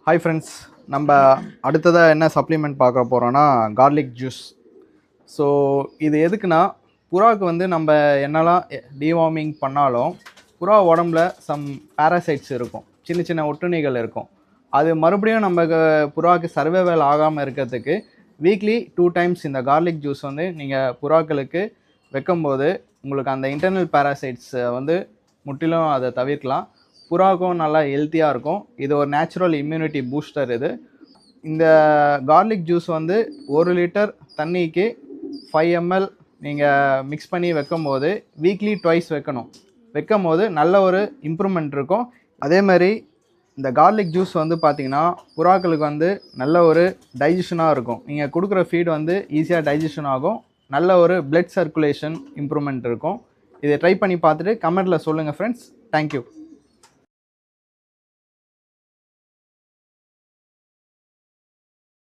Hi friends, நம்ம அடுத்ததாக என்ன சப்ளிமெண்ட் பார்க்க போகிறோன்னா கார்லிக் ஜூஸ். ஸோ இது எதுக்குன்னா, புறாவுக்கு வந்து நம்ம என்னெல்லாம் டிவார்மிங் பண்ணாலும் புறா உடம்புல சம் பேராசைட்ஸ் இருக்கும், சின்ன சின்ன ஒட்டுண்ணிகள் இருக்கும். அது மறுபடியும் நம்ம புறாவுக்கு சர்வைவல் ஆகாமல் இருக்கிறதுக்கு வீக்லி 2 டைம்ஸ் இந்த கார்லிக் ஜூஸ் வந்து நீங்கள் புறாக்களுக்கு வைக்கும்போது உங்களுக்கு அந்த இன்டர்னல் பேராசைட்ஸை வந்து முற்றிலும் அதை தவிர்க்கலாம். புறாவுக்கும் நல்லா ஹெல்த்தியாக இருக்கும். இது ஒரு நேச்சுரல் இம்யூனிட்டி பூஸ்டர். இந்த கார்லிக் ஜூஸ் வந்து 1 லிட்டர் தண்ணிக்கு 5 ml நீங்கள் மிக்ஸ் பண்ணி வைக்கும்போது வீக்லி ட்வைஸ் வைக்கும் போது நல்ல ஒரு இம்ப்ரூவ்மெண்ட் இருக்கும். அதே மாதிரி இந்த கார்லிக் ஜூஸ் வந்து பார்த்திங்கன்னா புறாக்களுக்கு வந்து நல்ல ஒரு டைஜஷனாக இருக்கும். நீங்கள் கொடுக்குற ஃபீட் வந்து ஈஸியாக டைஜஷன் ஆகும். நல்ல ஒரு பிளட் சர்க்குலேஷன் இம்ப்ரூவ்மெண்ட் இருக்கும். இதை ட்ரை பண்ணி பார்த்துட்டு கமெண்ட்டில் சொல்லுங்கள் ஃப்ரெண்ட்ஸ். தேங்க்யூ.